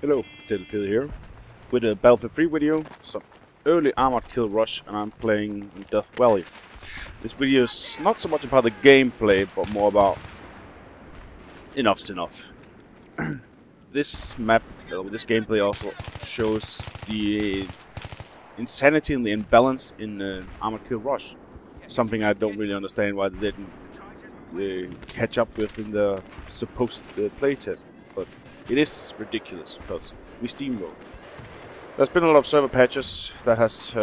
Hello, Pede here, with a Battlefield 3 video, some early armored kill rush, and I'm playing in Death Valley. This video is not so much about the gameplay, but more about enough's enough. This map, this gameplay also shows the insanity and the imbalance in armored kill rush. Something I don't really understand why they didn't catch up with in the supposed playtest, but it is ridiculous because we steamroll. There's been a lot of server patches that has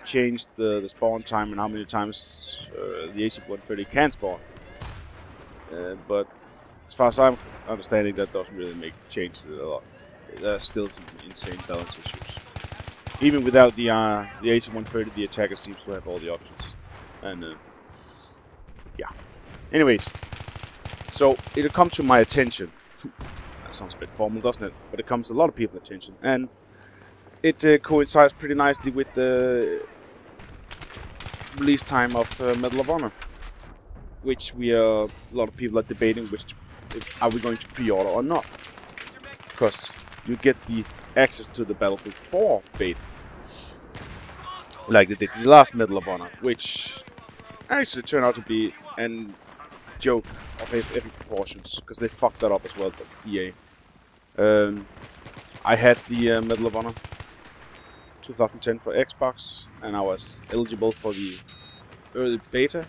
changed the spawn time and how many times the AC-130 can spawn. But as far as I'm understanding, that doesn't really make changes a lot. There's still some insane balance issues. Even without the AC-130, the attacker seems to have all the options. And yeah. Anyways, so it'll come to my attention. That sounds a bit formal, doesn't it? But it comes to a lot of people's attention, and it coincides pretty nicely with the release time of Medal of Honor, which a lot of people are debating are we going to pre-order or not, because you get the access to the Battlefield 4 beta, like they did in the last Medal of Honor, which actually turned out to be a joke of epic proportions, because they fucked that up as well, but EA. I had the Medal of Honor 2010 for Xbox, and I was eligible for the early beta,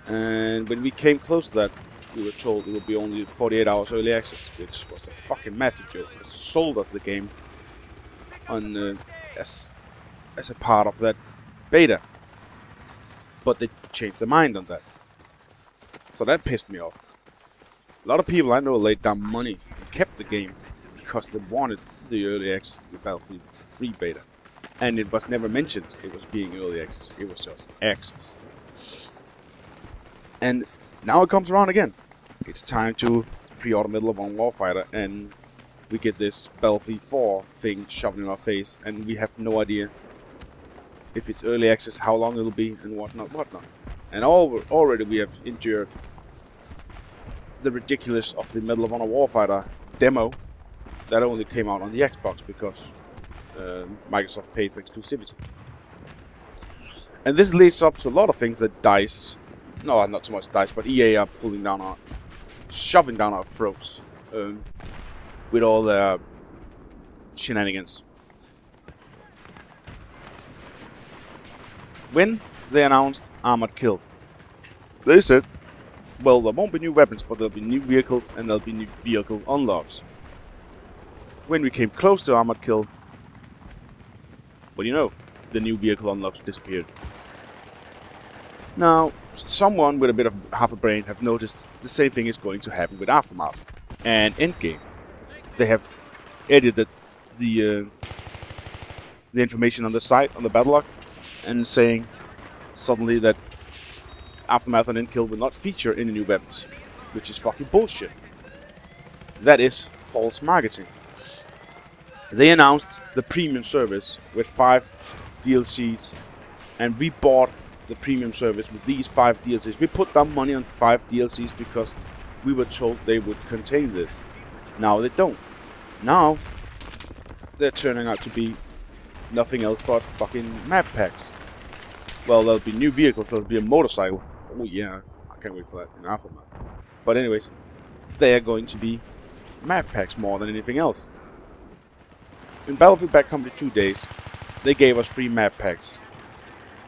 and when we came close to that, we were told it would be only 48 hours early access, which was a fucking massive joke. They sold us the game on as a part of that beta, but they changed their mind on that. So that pissed me off. A lot of people I know laid down money and kept the game because they wanted the early access to the Battlefield 3 beta. And it was never mentioned it was being early access, it was just access. And now it comes around again. It's time to pre-order Medal of Honor Warfighter, and we get this Battlefield 4 thing shoved in our face, and we have no idea if it's early access, how long it'll be, and whatnot. And already we have endured the ridiculous of the Medal of Honor Warfighter demo that only came out on the Xbox because Microsoft paid for exclusivity. And this leads up to a lot of things that DICE, no, not so much DICE, but EA are shoving down our throats with all their shenanigans. When they announced Armored Kill, they said, well, there won't be new weapons, but there'll be new vehicles and there'll be new vehicle unlocks. When we came close to Armored Kill, what do you know? The new vehicle unlocks disappeared. Now, someone with a bit of half a brain have noticed the same thing is going to happen with Aftermath and Endgame. They have edited the information on the site, on the battle log, and saying suddenly that Aftermath and Endkill will not feature any new weapons, which is fucking bullshit. That is false marketing. They announced the premium service with 5 DLCs, and we bought the premium service with these 5 DLCs. We put down money on 5 DLCs because we were told they would contain this. Now they don't. Now they're turning out to be nothing else but fucking map packs. Well, there'll be new vehicles, there'll be a motorcycle. Oh yeah, I can't wait for that in Aftermath. But anyways, they are going to be map packs more than anything else. In Battlefield Bad Company 2 days, they gave us free map packs.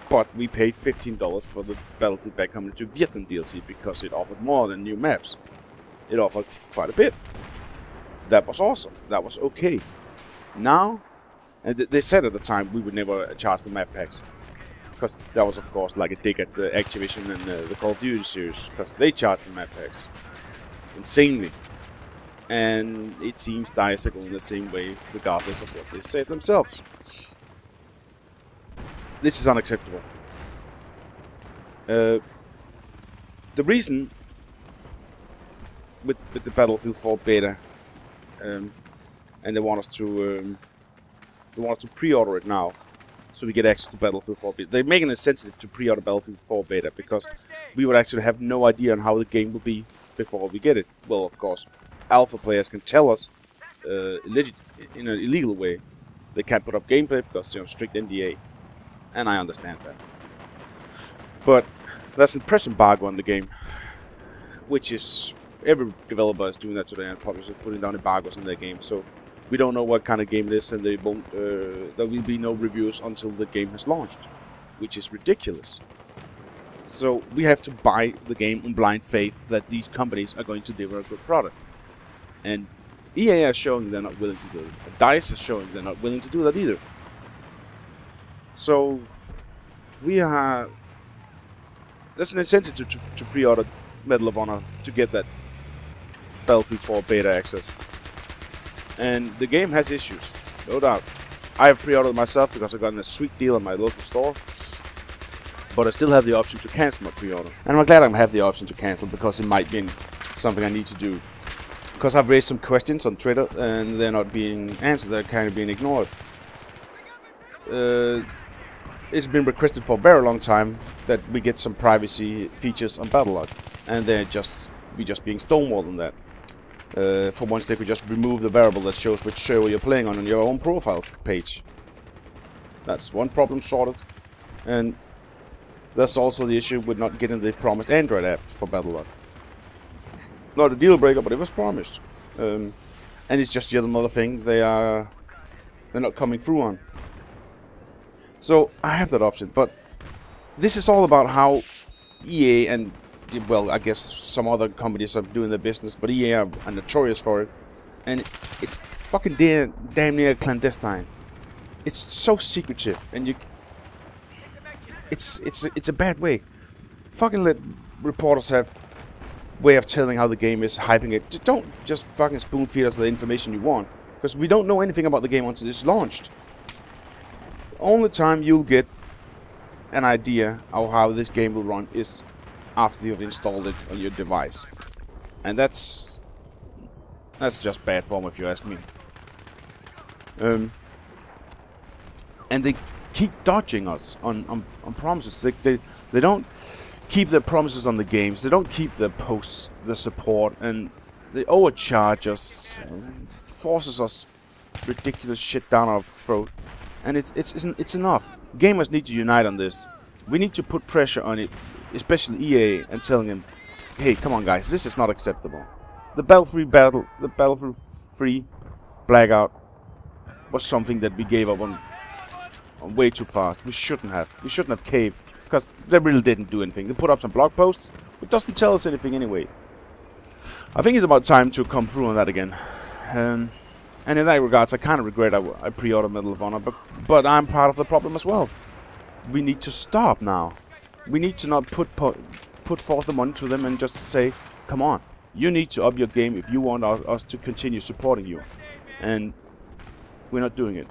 But we paid $15 for the Battlefield Bad Company 2 Vietnam DLC because it offered more than new maps. It offered quite a bit. That was awesome. That was okay. Now, and they said at the time we would never charge for map packs. Because that was, of course, like a dig at the Activision and the Call of Duty series. Because they charge for map packs. Insanely. And it seems DICE are going the same way, regardless of what they say themselves. This is unacceptable. The reason with the Battlefield 4 beta, and they want us to pre-order it now, so we get access to Battlefield 4 beta. They're making it sensitive to pre-order Battlefield 4 beta because we would actually have no idea on how the game will be before we get it. Well, of course, alpha players can tell us in an illegal way. They can't put up gameplay because they're on strict NDA, and I understand that. But there's a press embargo on the game, which is every developer is doing that today, and publishers putting down embargoes on their games. So we don't know what kind of game it is, and they won't. There will be no reviews until the game has launched, which is ridiculous. So we have to buy the game on blind faith that these companies are going to deliver a good product. And EA is showing they're not willing to do it. DICE is showing they're not willing to do that either. So we are... There's an incentive to pre-order Medal of Honor to get that Battlefield 4 beta access. And the game has issues, no doubt. I have pre-ordered myself because I got a sweet deal at my local store. But I still have the option to cancel my pre-order. And I'm glad I have the option to cancel, because it might be something I need to do. Because I've raised some questions on Twitter and they're not being answered, they're kind of being ignored. It's been requested for a very long time that we get some privacy features on Battlelog. And we're just being stonewalled on that. For once they could just remove the variable that shows which server you're playing on your own profile page. That's one problem sorted. And that's also the issue with not getting the promised Android app for Battlelog. Not a deal breaker, but it was promised. And it's just yet another thing they're not coming through on. So I have that option, but this is all about how EA and, well, I guess some other companies are doing their business, but EA are notorious for it. And it's fucking damn near clandestine. It's so secretive, and it's a bad way. Fucking let reporters have way of telling how the game is, hyping it. Don't just fucking spoon feed us the information you want, because we don't know anything about the game until it's launched. The only time you'll get an idea of how this game will run is after you've installed it on your device, and that's just bad form if you ask me. And they keep dodging us on promises. They don't keep their promises on the games. They don't keep their posts, the support, and they overcharge us, and forces us ridiculous shit down our throat. And it's enough. Gamers need to unite on this. We need to put pressure on it, especially EA, and telling them, hey, come on guys, this is not acceptable. The Battlefield 3 Blackout was something that we gave up on way too fast. We shouldn't have caved, because they really didn't do anything. They put up some blog posts, but doesn't tell us anything anyway. I think it's about time to come through on that again. And in that regards, I kind of regret I pre-ordered Medal of Honor, but I'm part of the problem as well. We need to stop now. We need to not put forth the money to them and just say, come on, you need to up your game if you want us to continue supporting you. And we're not doing it.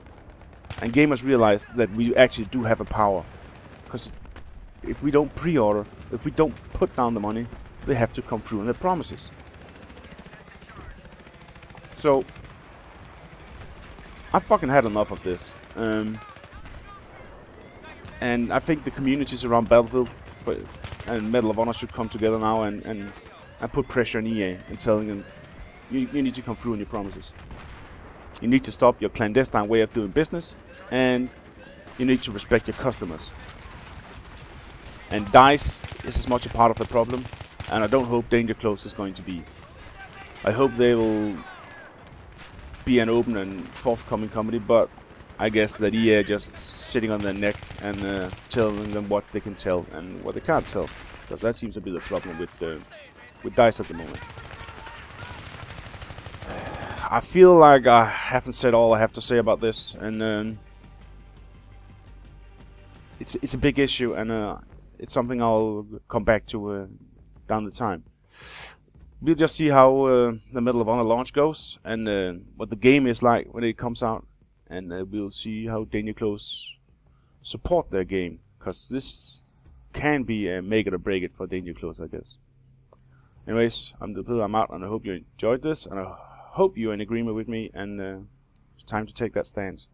And gamers realize that we actually do have a power. Because if we don't pre-order, if we don't put down the money, they have to come through on their promises. So I fucking had enough of this. And I think the communities around Battlefield and Medal of Honor should come together now and put pressure on EA and telling them, you need to come through on your promises. You need to stop your clandestine way of doing business, and you need to respect your customers. And DICE is as much a part of the problem, and I don't hope Danger Close is going to be. I hope they will be an open and forthcoming company, but I guess that EA are just sitting on their neck and telling them what they can tell and what they can't tell, because that seems to be the problem with DICE at the moment. I feel like I haven't said all I have to say about this, and it's a big issue, and it's something I'll come back to down the time. We'll just see how the Medal of Honor launch goes, and what the game is like when it comes out, and we'll see how Danger Close support their game, because this can be a make it or break it for Danger Close, I guess. Anyways, I'm the Pede, I'm out, and I hope you enjoyed this, and I hope you're in agreement with me, and it's time to take that stand.